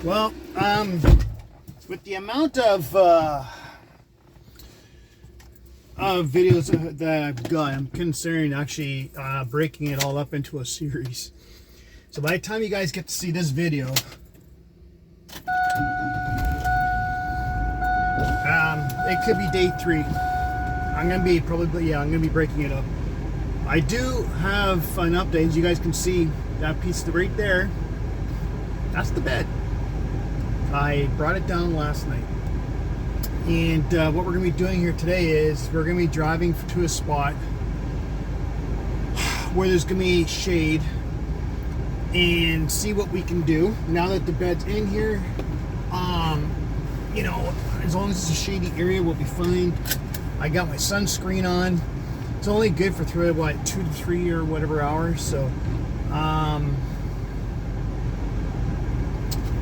Well, with the amount of videos that I've got, I'm considering actually breaking it all up into a series. So by the time you guys get to see this video, it could be day 3. I'm gonna be breaking it up. I do have an update. As you guys can see, that piece right there, that's the bed. I brought it down last night. And what we're going to be doing here today is we're going to be driving to a spot where there's going to be shade and see what we can do. Now that the bed's in here, you know, as long as it's a shady area, we'll be fine. I got my sunscreen on. It's only good for 2 to 3 or whatever hours. So,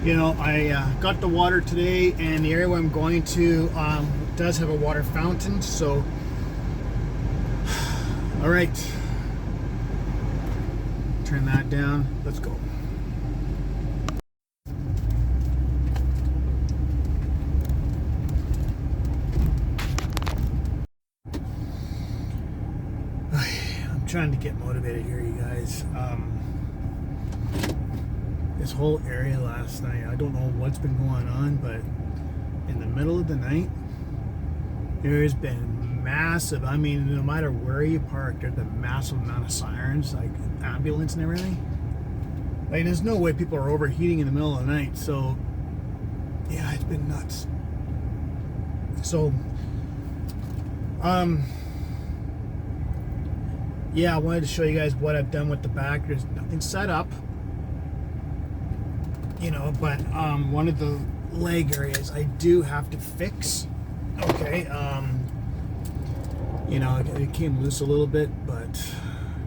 you know, I got the water today, and the area where I'm going to does have a water fountain. So, all right, turn that down. Let's go. I'm trying to get motivated here, you guys. This whole area last night, I don't know what's been going on, but in the middle of the night, there's been massive, I mean, no matter where you park, there's been massive amount of sirens, like ambulance and everything. Like, there's no way people are overheating in the middle of the night. So yeah, it's been nuts. So yeah, I wanted to show you guys what I've done with the back. There's nothing set up, you know, but one of the leg areas I do have to fix. Okay, you know, it came loose a little bit, but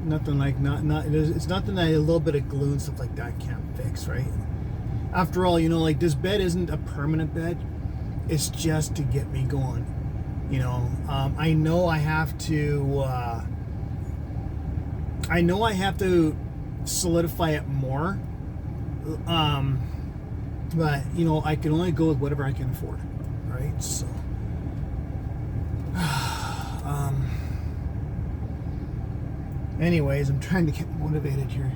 nothing like it's nothing that a little bit of glue and stuff like that can't fix, right? After all, you know, like, this bed isn't a permanent bed. It's just to get me going, you know. I know I have to solidify it more. But, you know, I can only go with whatever I can afford, right? So, anyways, I'm trying to get motivated here.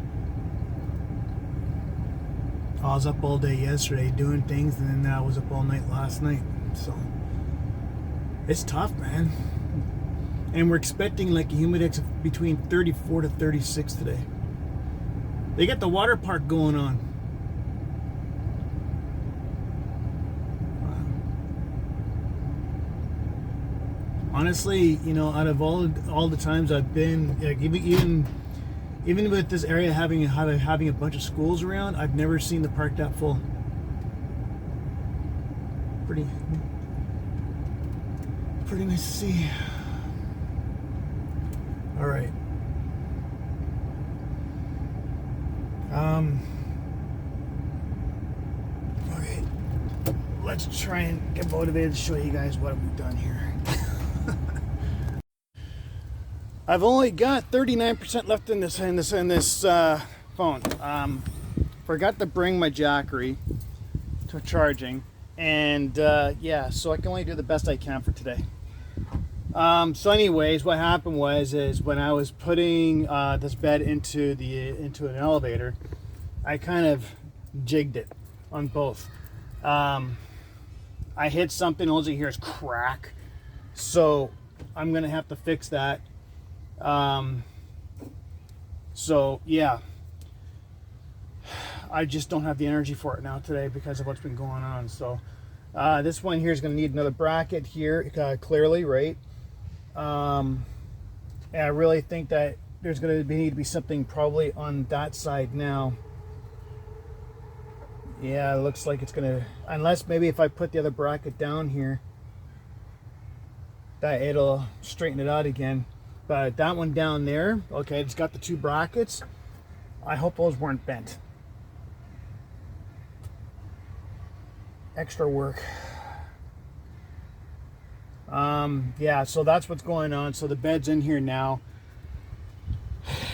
I was up all day yesterday doing things, and then I was up all night last night. So, it's tough, man. And we're expecting like a humidex of between 34 to 36 today. They got the water park going on. Honestly, you know, out of all the times I've been, like, even with this area having a bunch of schools around, I've never seen the park that full. Pretty nice to see. All right. Okay. Let's try and get motivated to show you guys what we've done here. I've only got 39% left in this phone. Forgot to bring my Jackery to charging, and yeah, so I can only do the best I can for today. So anyways, what happened was when I was putting this bed into an elevator, I kind of jigged it on both. I hit something, all you hear is crack. So I'm gonna have to fix that. So yeah, I just don't have the energy for it now today because of what's been going on. So this one here is going to need another bracket here, clearly, right? And I really think that there's going to need to be something probably on that side now. Yeah, it looks like it's going to, unless maybe if I put the other bracket down here, that it'll straighten it out again. But that one down there, okay, it's got the 2 brackets. I hope those weren't bent. Extra work. Yeah, so that's what's going on. So the bed's in here now.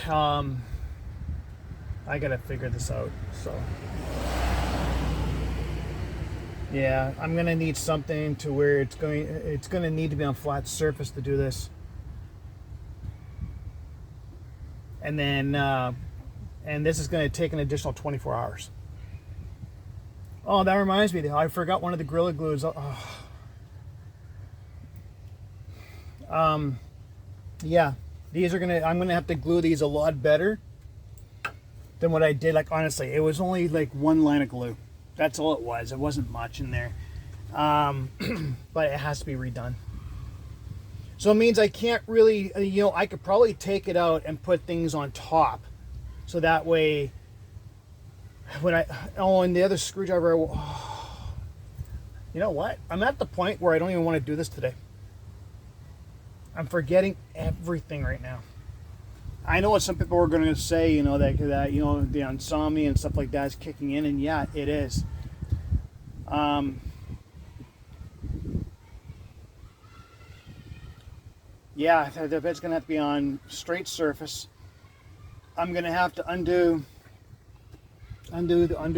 I gotta figure this out. So Yeah, I'm gonna need something to where it's gonna need to be on flat surface to do this. And then and this is gonna take an additional 24 hours. Oh, that reminds me, I forgot one of the Gorilla Glues. Yeah, I'm gonna have to glue these a lot better than what I did. Like, honestly, it was only like one line of glue. That's all it was. It wasn't much in there. But it has to be redone. So it means I can't really, I could probably take it out and put things on top. So that way, and the other screwdriver, you know what? I'm at the point where I don't even want to do this today. I'm forgetting everything right now. I know what some people are going to say, that the insomnia and stuff like that is kicking in, and yeah, it is. Yeah, the bed's going to have to be on straight surface. I'm going to have to undo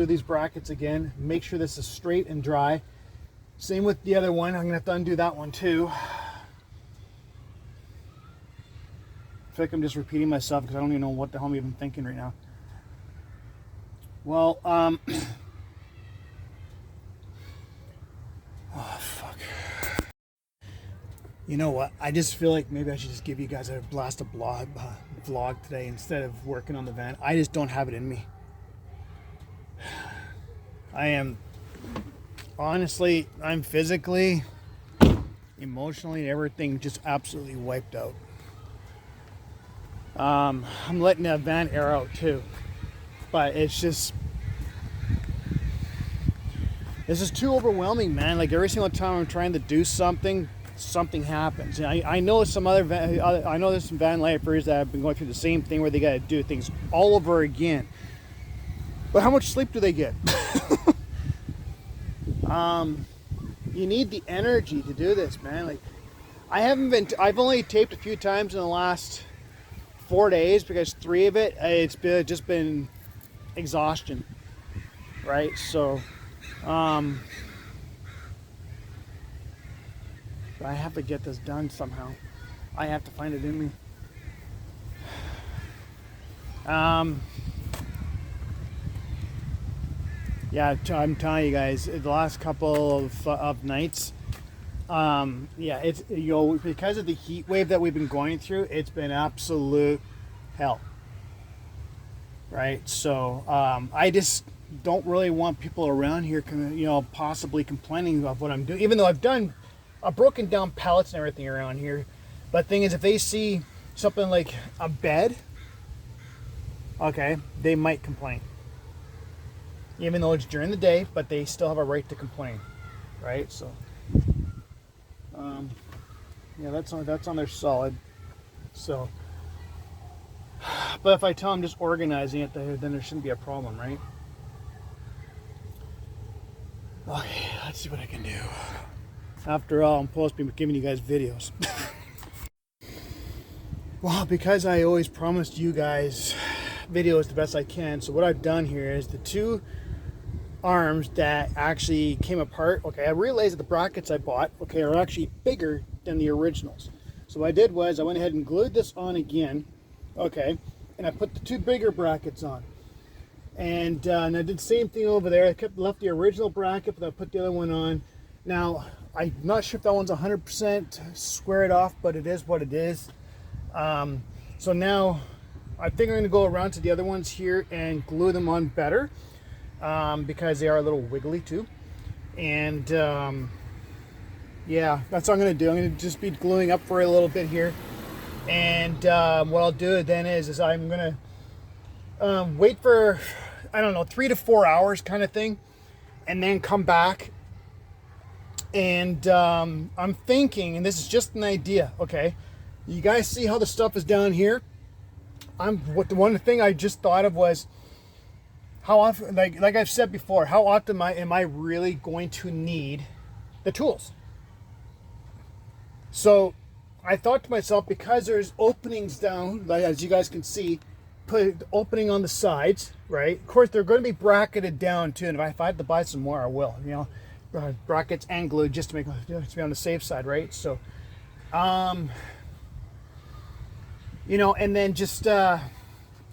these brackets again. Make sure this is straight and dry. Same with the other one. I'm going to have to undo that one too. I feel like I'm just repeating myself because I don't even know what the hell I'm even thinking right now. Well, oh, fuck. You know what? I just feel like maybe I should just give you guys a blast of vlog today instead of working on the van. I just don't have it in me. Honestly, I'm physically, emotionally, everything just absolutely wiped out. I'm letting that van air out too, but it's just, this is too overwhelming, man. Like every single time I'm trying to do something happens. And I know there's some van lifers that have been going through the same thing where they got to do things all over again. But how much sleep do they get? You need the energy to do this, man. Like I've only taped a few times in the last 4 days because 3 of it, it's just been exhaustion, right? So, I have to get this done somehow. I have to find it in me. Yeah, I'm telling you guys, the last couple of nights, yeah, it's, because of the heat wave that we've been going through, it's been absolute hell, right? So I just don't really want people around here, possibly complaining about what I'm doing, even though I've broken down pallets and everything around here. But the thing is, if they see something like a bed, okay, they might complain. Even though it's during the day, but they still have a right to complain, right? So, yeah, that's on their solid. So, but if I tell them just organizing it, then there shouldn't be a problem, right? Okay, let's see what I can do. After all, I'm supposed to be giving you guys videos. Well, because I always promised you guys videos the best I can, so what I've done here is the 2 arms that actually came apart. Okay, I realized that the brackets I bought, okay, are actually bigger than the originals. So what I did was I went ahead and glued this on again, okay, and I put the 2 bigger brackets on. And I did the same thing over there. I left the original bracket, but I put the other one on. Now, I'm not sure if that one's 100% squared off, but it is what it is. So now I think I'm going to go around to the other ones here and glue them on better, because they are a little wiggly too. And yeah, that's what I'm going to do. I'm going to just be gluing up for a little bit here. And what I'll do then is I'm going to wait for, I don't know, 3 to 4 hours kind of thing, and then come back. And I'm thinking, and this is just an idea, okay? You guys see how the stuff is down here? One thing I just thought of was, how often, like I've said before, how often am I really going to need the tools? So I thought to myself, because there's openings down, like as you guys can see, put opening on the sides, right? Of course, they're going to be bracketed down too, and if I have to buy some more, I will. brackets and glue just to make to be on the safe side, right? So, you know, and then just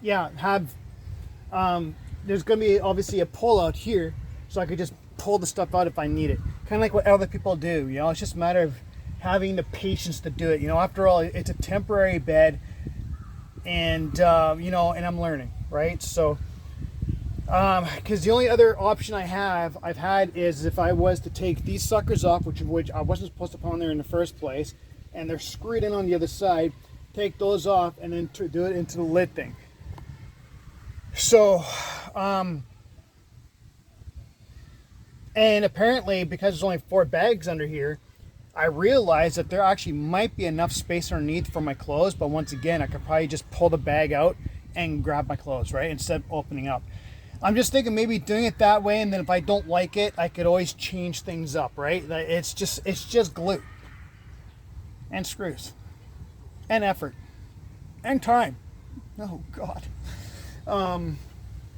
yeah, have there's going to be obviously a pull out here, so I could just pull the stuff out if I need it. Kind of like what other people do, you know. It's just a matter of having the patience to do it. You know, after all, it's a temporary bed, and you know, and I'm learning, right? So, because the only other option I've had is if I was to take these suckers off, which I wasn't supposed to put on there in the first place, and they're screwed in on the other side. Take those off and then do it into the lid thing. So, and apparently because there's only 4 bags under here, I realized that there actually might be enough space underneath for my clothes, but once again, I could probably just pull the bag out and grab my clothes, right? Instead of opening up. I'm just thinking maybe doing it that way, and then if I don't like it, I could always change things up, right? It's just glue and screws and effort and time. Oh God.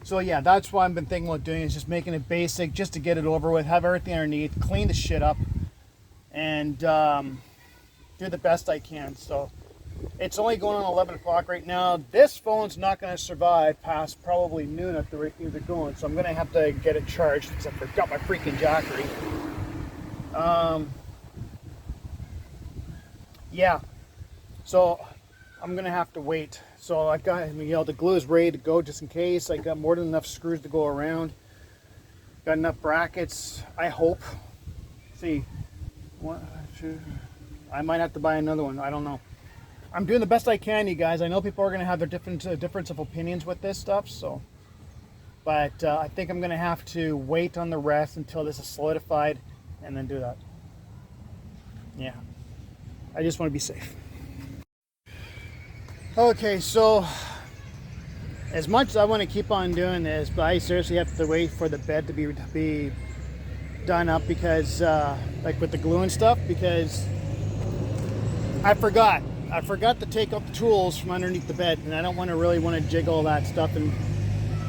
So yeah, that's why I've been thinking about doing is just making it basic, just to get it over with, have everything underneath, clean the shit up, and do the best I can. So it's only going on 11 o'clock right now. This phone's not going to survive past probably noon at the rate things are going, so I'm going to have to get it charged because I forgot my freaking jackery. Yeah, so I'm gonna have to wait. So I got, you know, the glue is ready to go just in case. I got more than enough screws to go around. Got enough brackets, I hope. See, 1, 2. I might have to buy another one. I don't know. I'm doing the best I can, you guys. I know people are gonna have their difference of opinions with this stuff. So, but I think I'm gonna have to wait on the rest until this is solidified, and then do that. Yeah. I just want to be safe. Okay, so as much as I want to keep on doing this, but I seriously have to wait for the bed to be done up because, like with the glue and stuff, because I forgot to take out the tools from underneath the bed, and I don't really want to jiggle all that stuff and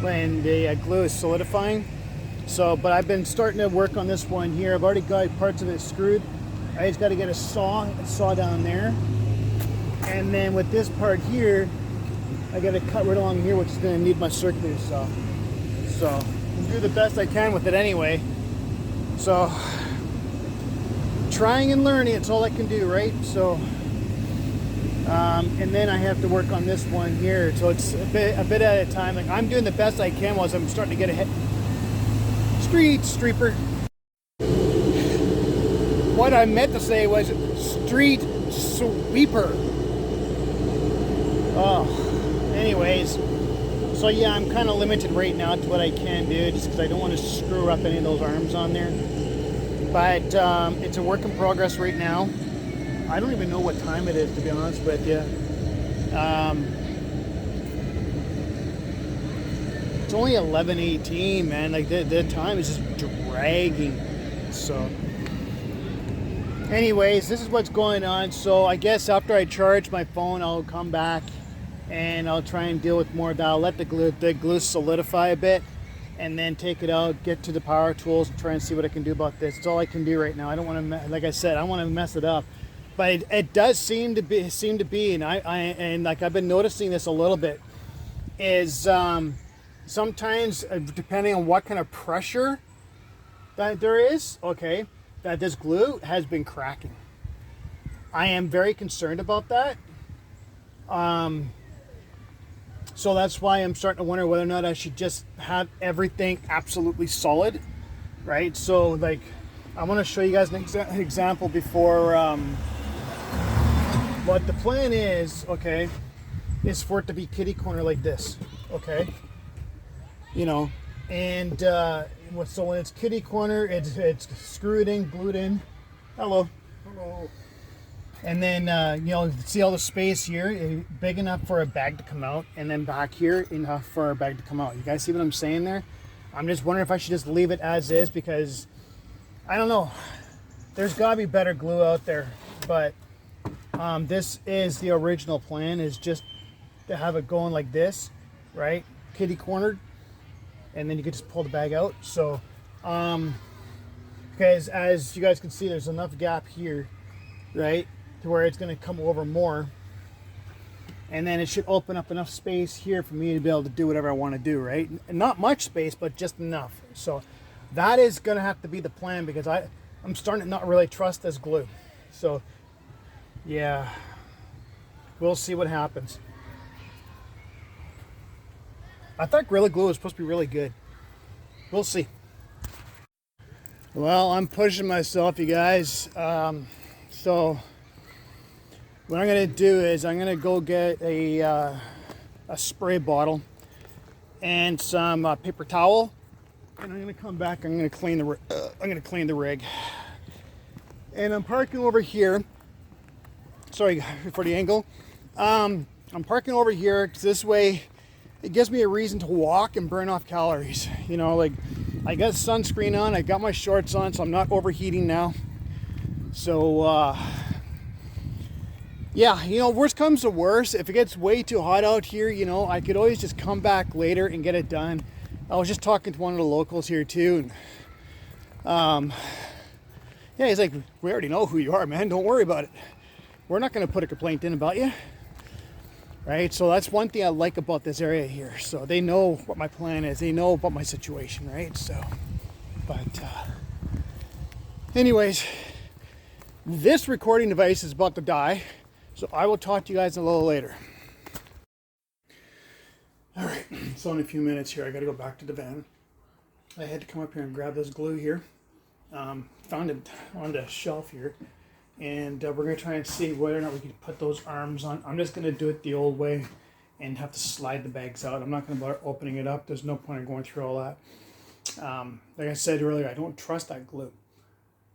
when the glue is solidifying. So, but I've been starting to work on this one here. I've already got parts of it screwed. I just got to get a saw down there, and then with this part here, I got to cut right along here, which is going to need my circular saw. So I'll do the best I can with it anyway. So trying and learning, it's all I can do, right? So, and then I have to work on this one here. So it's a bit at a time. Like I'm doing the best I can while I'm starting to get ahead. Street streeper. What I meant to say was street sweeper. Oh, anyways, so yeah, I'm kind of limited right now to what I can do, just because I don't want to screw up any of those arms on there. But it's a work in progress right now. I don't even know what time it is, to be honest with you. It's only 11:18, man. Like the time is just dragging. So. Anyways, this is what's going on. So I guess after I charge my phone, I'll come back and I'll try and deal with more of that. I'll let the glue solidify a bit and then take it out, get to the power tools, and try and see what I can do about this. It's all I can do right now. I don't want to, like I said, I don't want to mess it up. But it does seem to be, and like I've been noticing this a little bit, is sometimes depending on what kind of pressure that there is, okay, that this glue has been cracking. I am very concerned about that. So that's why I'm starting to wonder whether or not I should just have everything absolutely solid, right? So like, I want to show you guys an example before, what the plan is, okay, is for it to be kitty corner like this, okay? You know, and so when it's kitty corner, it's screwed in, glued in. Hello. Hello. And then, you know, see all the space here, big enough for a bag to come out, and then back here, enough for a bag to come out. You guys see what I'm saying there? I'm just wondering if I should just leave it as is, because, I don't know, there's got to be better glue out there, but this is the original plan, is just to have it going like this, right? Kitty cornered. And then you could just pull the bag out. So because as you guys can see, there's enough gap here, right, to where it's going to come over more, and then it should open up enough space here for me to be able to do whatever I want to do, right? Not much space, but just enough. So that is going to have to be the plan, because I'm starting to not really trust this glue. So yeah, we'll see what happens. I thought Gorilla Glue was supposed to be really good. We'll see. Well, I'm pushing myself, you guys. So what I'm gonna do is I'm gonna go get a spray bottle and some paper towel, and I'm gonna come back. I'm gonna clean the rig. And I'm parking over here. Sorry for the angle. I'm parking over here because this way it gives me a reason to walk and burn off calories. You know, like I got sunscreen on, I got my shorts on, so I'm not overheating now. So yeah, you know, worst comes to worst, if it gets way too hot out here, you know, I could always just come back later and get it done. I was just talking to one of the locals here too, and yeah, he's like, we already know who you are, man, don't worry about it. We're not going to put a complaint in about you. Right, so that's one thing I like about this area here. So they know what my plan is. They know about my situation, right? So, but anyways, this recording device is about to die. So I will talk to you guys a little later. All right, so in a few minutes here, I got to go back to the van. I had to come up here and grab this glue here. Found it on the shelf here. And we're going to try and see whether or not we can put those arms on. I'm just going to do it the old way and have to slide the bags out. I'm not going to bother opening it up. There's no point in going through all that. Like I said earlier, I don't trust that glue.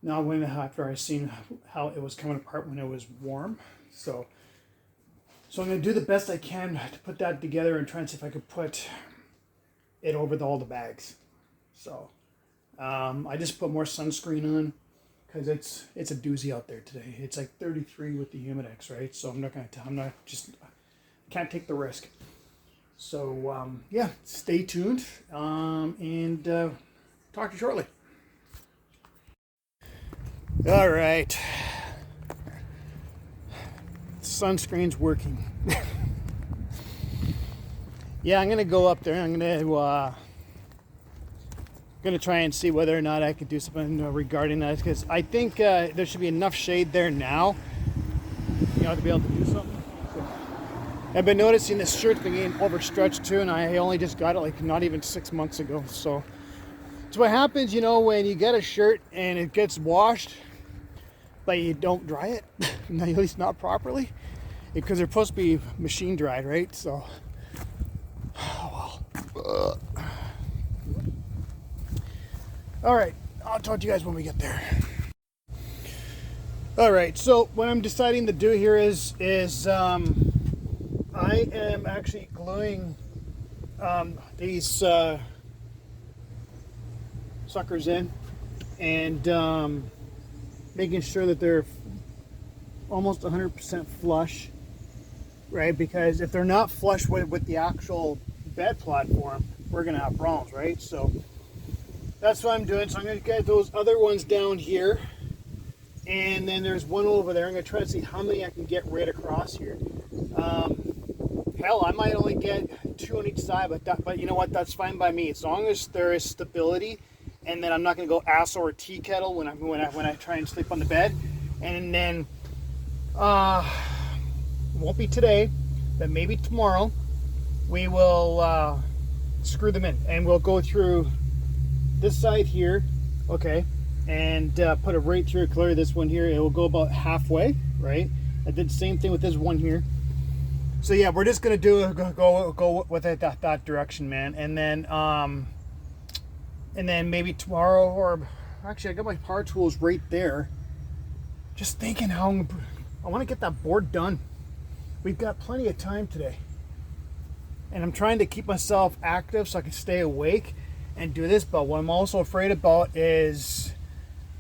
Now, after I seen how it was coming apart when it was warm. So I'm going to do the best I can to put that together and try and see if I could put it over all the bags. So I just put more sunscreen on, because it's a doozy out there today. It's like 33 with the Humidex, right? So can't take the risk. So yeah, stay tuned and talk to you shortly. All right, sunscreen's working. Yeah, I'm gonna go up there. I'm gonna try and see whether or not I could do something regarding that, because I think there should be enough shade there now, you know, to be able to do something. So, I've been noticing this shirt's been getting overstretched too, and I only just got it like not even 6 months ago. So what happens, you know, when you get a shirt and it gets washed, but you don't dry it, at least not properly, because they're supposed to be machine dried, right? So, oh well. All right, I'll talk to you guys when we get there. All right, so what I'm deciding to do here is I am actually gluing these suckers in, and making sure that they're almost 100% flush, right? Because if they're not flush with the actual bed platform, we're gonna have problems, right? So that's what I'm doing. So I'm going to get those other ones down here, and then there's one over there. I'm going to try to see how many I can get right across here. Hell, I might only get 2 on each side, but you know what? That's fine by me, as long as there is stability, and then I'm not going to go ass over tea kettle when I try and sleep on the bed. And then won't be today, but maybe tomorrow we will screw them in, and we'll go through this side here, okay, and put it right through. Clearly this one here, it will go about halfway, right? I did the same thing with this one here. So yeah, we're just gonna go with it that direction, man. And then maybe tomorrow, or actually I got my power tools right there. Just thinking how I want to get that board done. We've got plenty of time today, and I'm trying to keep myself active so I can stay awake and do this. But what I'm also afraid about is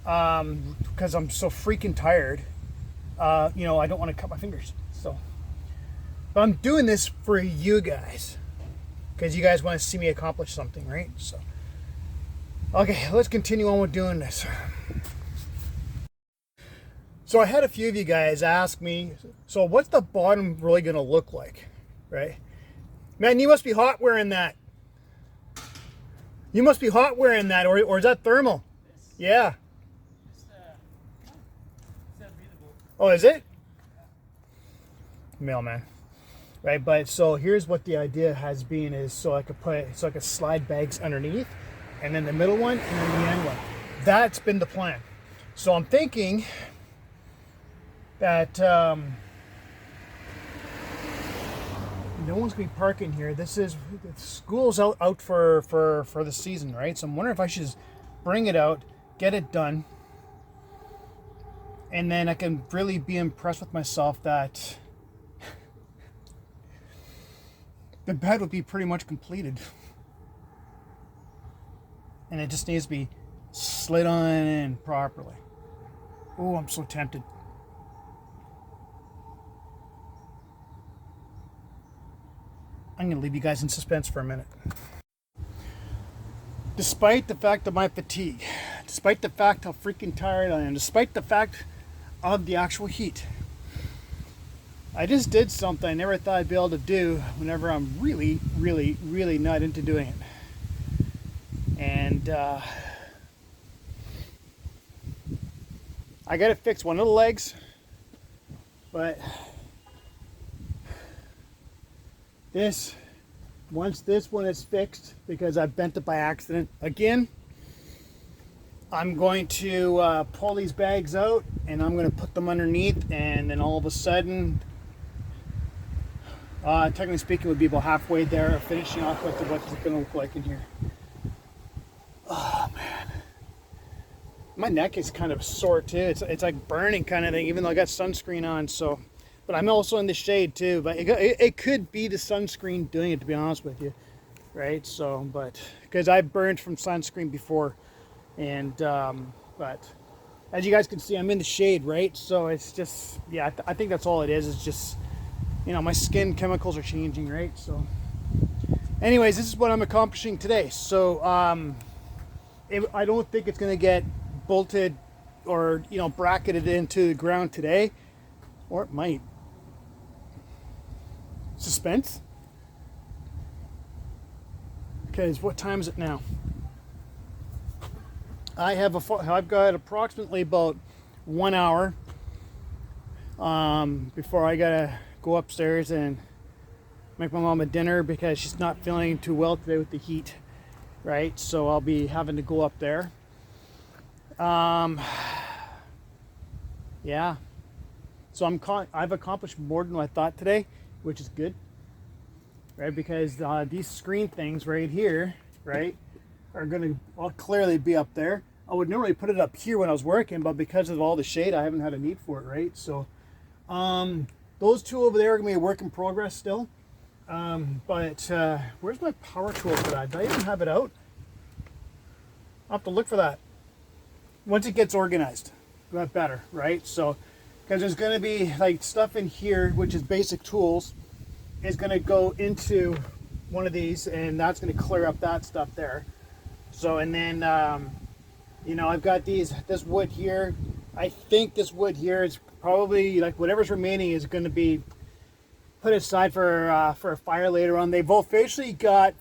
because I'm so freaking tired, you know, I don't want to cut my fingers. So, but I'm doing this for you guys, because you guys want to see me accomplish something, right? So Okay, let's continue on with doing this. So I had a few of you guys ask me, so what's the bottom really going to look like, right? Man, you must be hot wearing that. You must be hot wearing that, or is that thermal? Yeah. Oh, is it? Mailman. Right, but so here's what the idea has been is so I could slide bags underneath, and then the middle one, and then the end one. That's been the plan. So I'm thinking that no one's gonna be parking here. School's out for the season, right? So I'm wondering if I should just bring it out, get it done, and then I can really be impressed with myself that the bed would be pretty much completed. And it just needs to be slid on in properly. Oh, I'm so tempted. I'm going to leave you guys in suspense for a minute. Despite the fact of my fatigue, despite the fact how freaking tired I am, despite the fact of the actual heat, I just did something I never thought I'd be able to do whenever I'm really, really, really not into doing it. And I got to fix one of the legs, but once this one is fixed, because I bent it by accident again, I'm going to pull these bags out and I'm going to put them underneath, and then all of a sudden, technically speaking, would be about halfway there, finishing off with what it's going to look like in here. Oh man, my neck is kind of sore too. It's like burning kind of thing, even though I got sunscreen on. So, but I'm also in the shade too. But it could be the sunscreen doing it, to be honest with you, right? So, but because I've burned from sunscreen before, and but as you guys can see, I'm in the shade, right? So it's just, yeah, I think that's all it is. It's just, my skin chemicals are changing, right? So anyways, this is what I'm accomplishing today. So I don't think it's going to get bolted or bracketed into the ground today, or it might. Suspense, because what time is it now? I've got approximately about 1 hour before I gotta go upstairs and make my mom a dinner, because she's not feeling too well today with the heat, right? So I'll be having to go up there. Yeah. So I've accomplished more than I thought today, which is good, right? Because these screen things right here, right, are going to clearly be up there. I would normally put it up here when I was working, but because of all the shade, I haven't had a need for it, right? So those two over there are going to be a work in progress still. But where's my power tool for that? Do I even have it out? I'll have to look for that once it gets organized. That better, right? So, because there's going to be like stuff in here, which is basic tools, is going to go into one of these, and that's going to clear up that stuff there. So, and then I've got this wood here. I think this wood here is probably, like, whatever's remaining is going to be put aside for a fire later on. They've officially got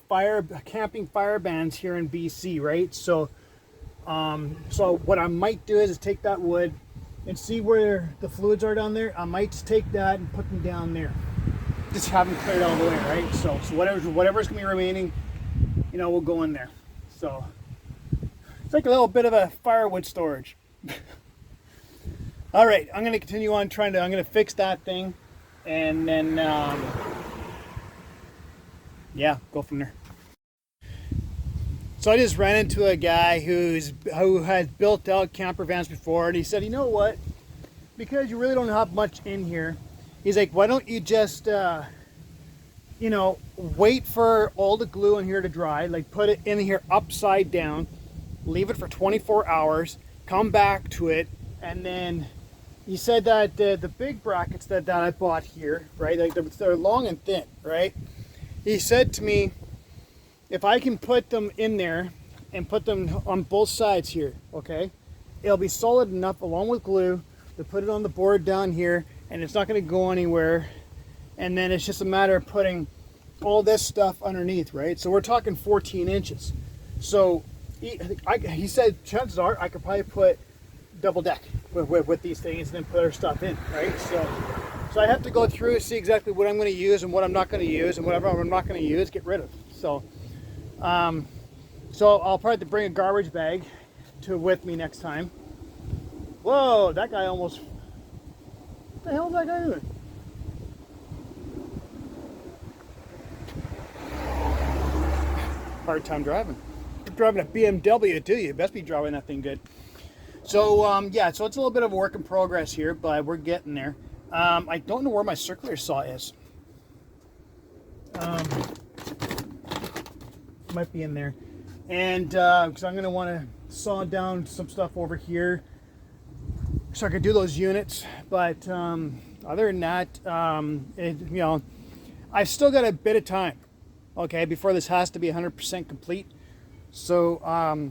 camping fire bans here in BC, right? So what I might do is take that wood and see where the fluids are down there. I might just take that and put them down there. Just have them cleared all the way, right? So whatever's gonna be remaining, we'll go in there. So it's like a little bit of a firewood storage. All right, I'm gonna continue on I'm gonna fix that thing, and then go from there. So I just ran into a guy who has built out camper vans before, and he said, you know what? Because you really don't have much in here, he's like, why don't you just, wait for all the glue in here to dry, like put it in here upside down, leave it for 24 hours, come back to it, and then he said that the big brackets that I bought here, right, like they're long and thin, right? He said to me, if I can put them in there and put them on both sides here, okay? It'll be solid enough along with glue to put it on the board down here, and it's not going to go anywhere. And then it's just a matter of putting all this stuff underneath, right? So we're talking 14 inches. So he said chances are I could probably put double deck with these things and then put our stuff in, right? So I have to go through and see exactly what I'm going to use and what I'm not going to use, and whatever I'm not going to use, get rid of. So so I'll probably have to bring a garbage bag with me next time. Whoa, that guy almost, what the hell is that guy doing? Hard time driving. You're driving a BMW too, you best be driving that thing good. So yeah, so it's a little bit of a work in progress here, but we're getting there. I don't know where my circular saw is. Might be in there. And because I'm going to want to saw down some stuff over here so I could do those units. But other than that, you know, I've still got a bit of time, okay, before this has to be 100% complete. So I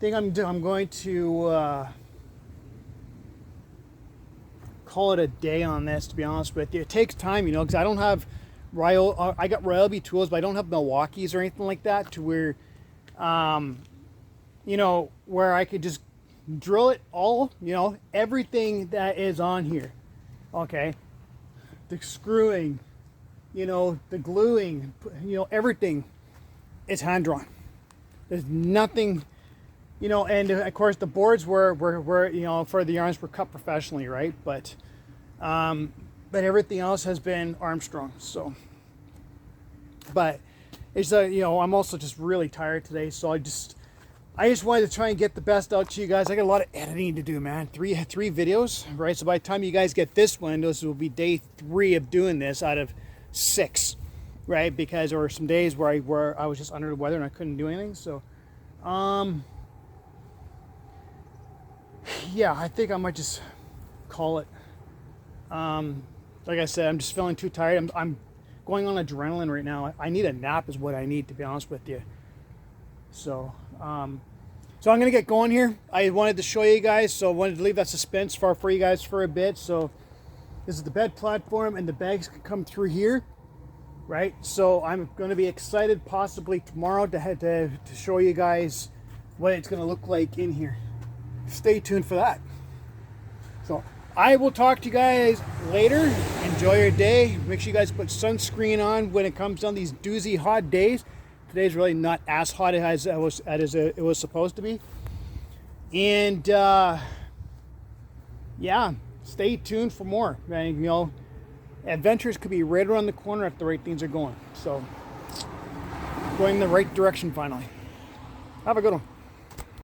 think I'm going to call it a day on this, to be honest with you. It takes time, you know, because I don't have I got Ryobi tools, but I don't have Milwaukee's or anything like that to where, you know, where I could just drill it all, you know, everything that is on here, okay, the screwing, you know, the gluing, you know, everything is hand drawn. There's nothing, you know, and of course the boards were you know, for the yarns were cut professionally, right? But everything else has been Armstrong. So, but it's you know, I'm also just really tired today, so I just wanted to try and get the best out to you guys. I got a lot of editing to do, man. Three videos, right? So by the time you guys get this one, this will be day 3 of doing this out of 6, right? Because there were some days where I was just under the weather and I couldn't do anything. So, yeah, I think I might just call it. Like I said, I'm just feeling too tired. I'm going on adrenaline right now. I need a nap is what I need, to be honest with you. So, so I'm going to get going here. I wanted to show you guys, so I wanted to leave that suspense for you guys for a bit. So this is the bed platform, and the bags can come through here, right? So I'm going to be excited possibly tomorrow to show you guys what it's going to look like in here. Stay tuned for that. So I will talk to you guys later. Enjoy your day. Make sure you guys put sunscreen on when it comes on these doozy hot days. Today's really not as hot as it was supposed to be. And yeah, stay tuned for more. You know, adventures could be right around the corner if the right things are going. So going in the right direction finally. Have a good one.